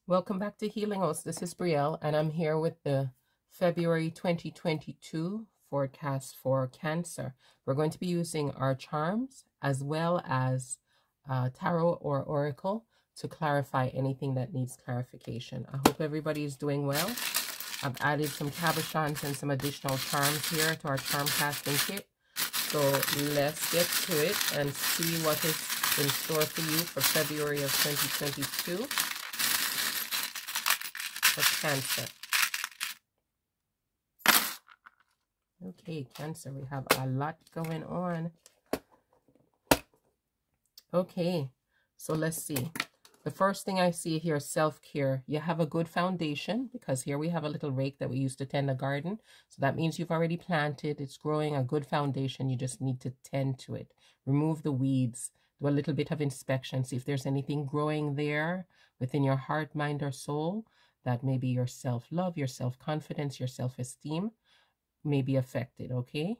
Welcome back to Healing Host. This is Brielle, and I'm here with the February 2022 forecast for Cancer. We're going to be using our charms as well as tarot or oracle to clarify anything that needs clarification. I hope everybody is doing well. I've added some cabochons and some additional charms here to our charm casting kit. So let's get to it and see what is in store for you for February of 2022. For Cancer. Okay, Cancer, we have a lot going on. Okay, so let's see. The first thing I see here is self-care. You have a good foundation because here we have a little rake that we used to tend a garden. So that means you've already planted. It's growing, a good foundation. You just need to tend to it. Remove the weeds. Do a little bit of inspection. See if there's anything growing there within your heart, mind, or soul. That maybe your self-love, your self-confidence, your self-esteem may be affected, okay?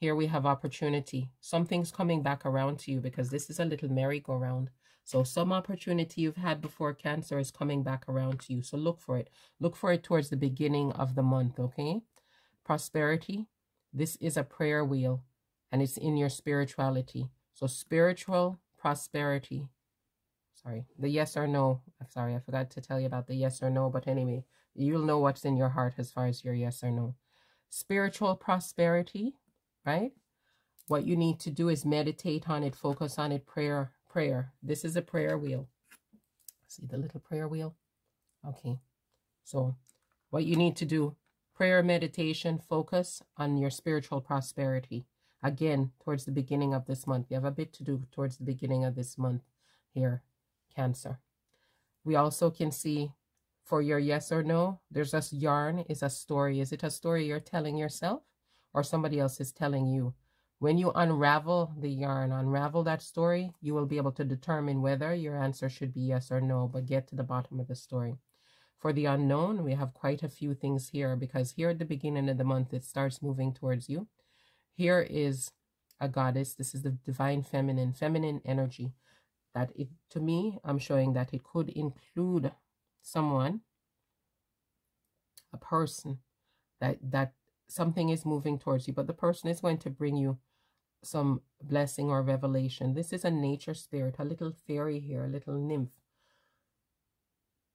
Here we have opportunity. Something's coming back around to you because this is a little merry-go-round. So some opportunity you've had before, Cancer, is coming back around to you. So look for it. Look for it towards the beginning of the month, okay? Prosperity. This is a prayer wheel, and it's in your spirituality. So spiritual prosperity. Sorry, the yes or no. I'm sorry, I forgot to tell you about the yes or no. But anyway, you'll know what's in your heart as far as your yes or no. Spiritual prosperity, right? What you need to do is meditate on it, focus on it, prayer. This is a prayer wheel. See the little prayer wheel? Okay. So what you need to do, prayer, meditation, focus on your spiritual prosperity. Again, towards the beginning of this month. You have a bit to do towards the beginning of this month here. Cancer. We also can see for your yes or no, there's a yarn, is a story. Is it a story you're telling yourself or somebody else is telling you? When you unravel the yarn, unravel that story, you will be able to determine whether your answer should be yes or no, but get to the bottom of the story. For the unknown, we have quite a few things here because here at the beginning of the month, it starts moving towards you. Here is a goddess. This is the divine feminine energy. That it, to me, I'm showing that it could include someone, a person, that something is moving towards you, but the person is going to bring you some blessing or revelation. This is a nature spirit, a little fairy here, a little nymph.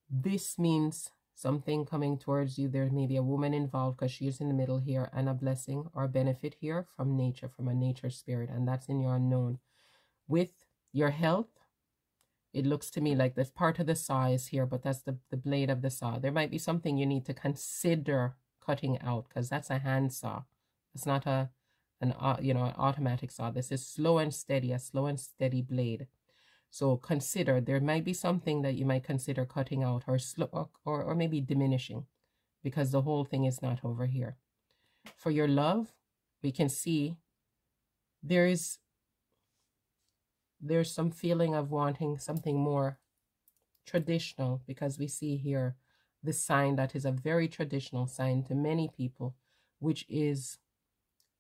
This means something coming towards you. There may be a woman involved because she is in the middle here, and a blessing or benefit here from nature, from a nature spirit, and that's in your unknown. With your health, it looks to me like this part of the saw is here, but that's the blade of the saw. There might be something you need to consider cutting out because that's a hand saw. It's not an automatic saw. This is slow and steady, a slow and steady blade. So consider, there might be something that you might consider cutting out or slow or maybe diminishing because the whole thing is not over here. For your love, we can see there's some feeling of wanting something more traditional because we see here the sign that is a very traditional sign to many people, which is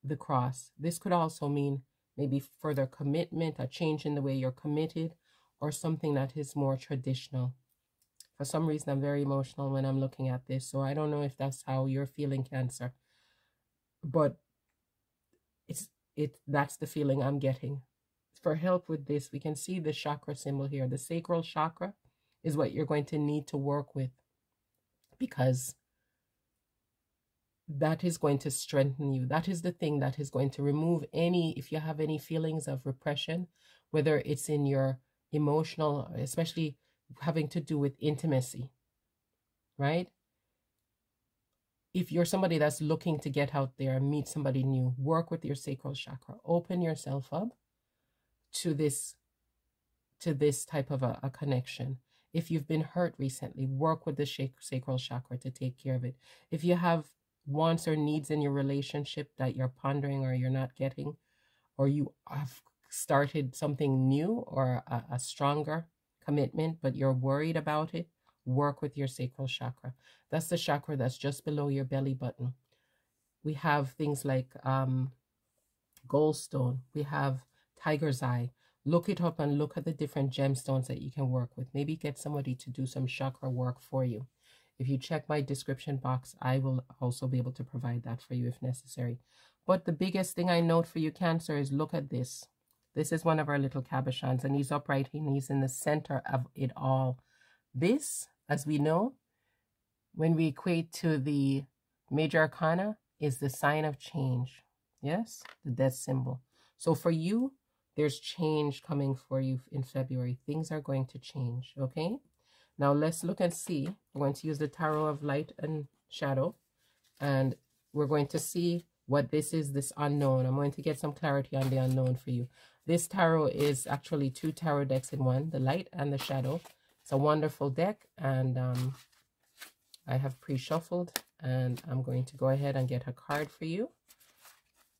the cross. This could also mean maybe further commitment, a change in the way you're committed, or something that is more traditional. For some reason, I'm very emotional when I'm looking at this, so I don't know if that's how you're feeling, Cancer, but that's the feeling I'm getting. For help with this, we can see the chakra symbol here. The sacral chakra is what you're going to need to work with because that is going to strengthen you. That is the thing that is going to remove if you have any feelings of repression, whether it's in your emotional, especially having to do with intimacy, right? If you're somebody that's looking to get out there and meet somebody new, work with your sacral chakra. Open yourself up to this type of a connection. If you've been hurt recently, work with the sacral chakra to take care of it. If you have wants or needs in your relationship that you're pondering or you're not getting, or you have started something new or a stronger commitment, but you're worried about it, work with your sacral chakra. That's the chakra that's just below your belly button. We have things like goldstone. We have tiger's eye. look it up and look at the different gemstones that you can work with. Maybe get somebody to do some chakra work for you. If you check my description box, I will also be able to provide that for you if necessary. But the biggest thing I note for you, Cancer, is look at this. This is one of our little cabochons, and he's upright and he's in the center of it all. This, as we know, when we equate to the major arcana, is the sign of change. Yes, the death symbol. So for you, there's change coming for you in February. Things are going to change, okay? Now let's look and see. We're going to use the Tarot of Light and Shadow, and we're going to see what this is, this unknown. I'm going to get some clarity on the unknown for you. This tarot is actually 2 tarot decks in one, the light and the shadow. It's a wonderful deck, and I have pre-shuffled, and I'm going to go ahead and get a card for you.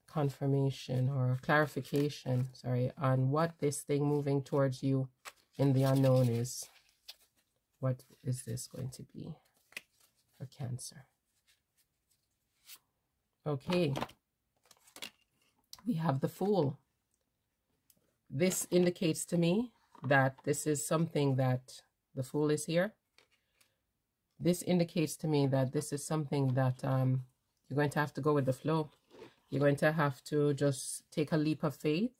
Confirmation or clarification, sorry, on what this thing moving towards you in the unknown is. What is this going to be for Cancer? Okay, we have the Fool. This indicates to me that this is something that the Fool is here. This indicates to me that this is something that you're going to have to go with the flow. You're going to have to just take a leap of faith,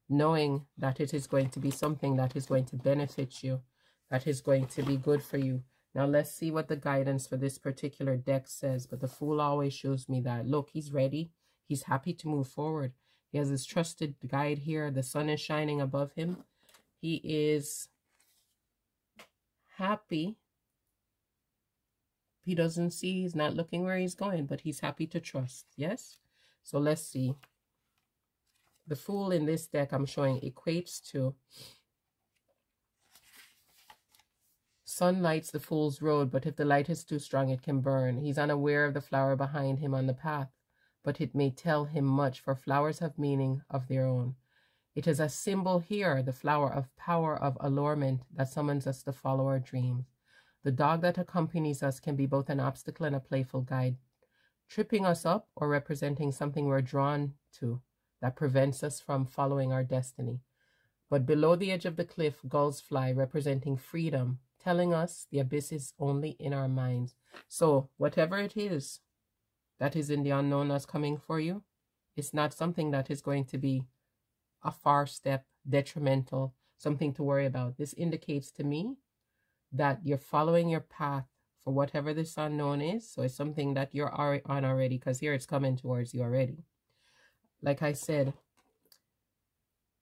knowing that it is going to be something that is going to benefit you, that is going to be good for you. Now, let's see what the guidance for this particular deck says. But the Fool always shows me that, look, he's ready. He's happy to move forward. He has his trusted guide here. The sun is shining above him. He is happy. He doesn't see, he's not looking where he's going, but he's happy to trust. Yes? So let's see. The Fool in this deck I'm showing equates to sun lights the Fool's road, but if the light is too strong, it can burn. He's unaware of the flower behind him on the path, but it may tell him much, for flowers have meaning of their own. It is a symbol here, the flower of power, of allurement, that summons us to follow our dreams. The dog that accompanies us can be both an obstacle and a playful guide, tripping us up or representing something we're drawn to that prevents us from following our destiny. But below the edge of the cliff, gulls fly, representing freedom, telling us the abyss is only in our minds. So whatever it is that is in the unknown that's coming for you, it's not something that is going to be a far step, detrimental, something to worry about. This indicates to me that you're following your path for whatever this unknown is. So it's something that you're on already, because here it's coming towards you already. Like I said,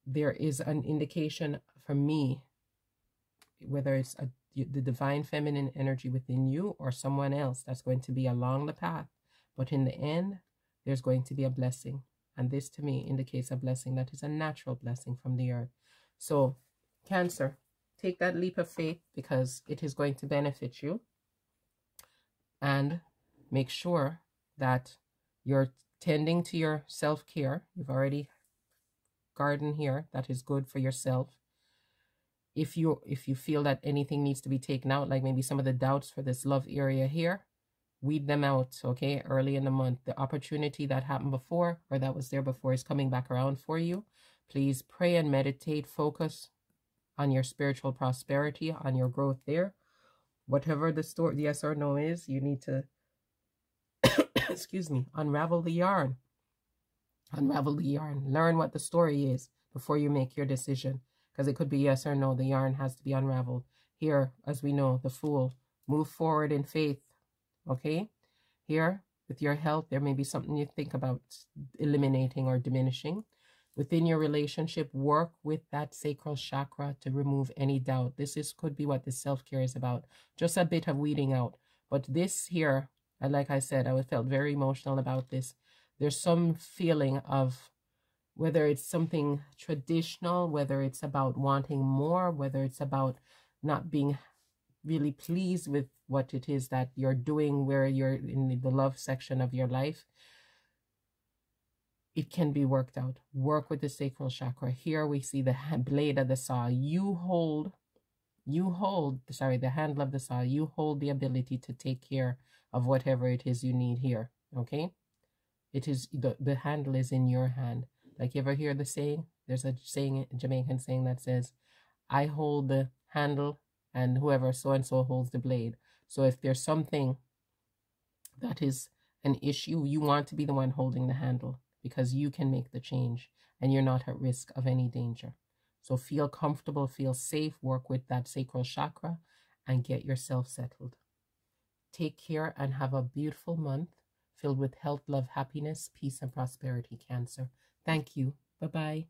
there is an indication for me, whether it's the divine feminine energy within you or someone else that's going to be along the path. But in the end, there's going to be a blessing. And this to me indicates a blessing that is a natural blessing from the earth. So Cancer, take that leap of faith, because it is going to benefit you. And make sure that you're tending to your self-care. You've already garden here that is good for yourself. If you feel that anything needs to be taken out, like maybe some of the doubts for this love area here, weed them out, okay, early in the month. The opportunity that happened before, or that was there before, is coming back around for you. Please pray and meditate, focus on your spiritual prosperity, on your growth there. Whatever the story, the yes or no is, you need to, excuse me, unravel the yarn. Unravel the yarn. Learn what the story is before you make your decision, because it could be yes or no. The yarn has to be unraveled. Here, as we know, the Fool, move forward in faith, okay? Here, with your health, there may be something you think about eliminating or diminishing. Within your relationship, work with that sacral chakra to remove any doubt. Could be what this self-care is about. Just a bit of weeding out. But this here, like I said, I felt very emotional about this. There's some feeling of whether it's something traditional, whether it's about wanting more, whether it's about not being really pleased with what it is that you're doing, where you're in the love section of your life. It can be worked out. Work with the sacral chakra. Here we see the blade of the saw. You hold, the handle of the saw. You hold the ability to take care of whatever it is you need here. Okay? It is, the handle is in your hand. Like, you ever hear the saying, There's a saying, a Jamaican saying that says, I hold the handle and whoever so-and-so holds the blade. So if there's something that is an issue, you want to be the one holding the handle because you can make the change and you're not at risk of any danger. So feel comfortable, feel safe, work with that sacral chakra and get yourself settled. Take care and have a beautiful month filled with health, love, happiness, peace, and prosperity, Cancer. Thank you. Bye-bye.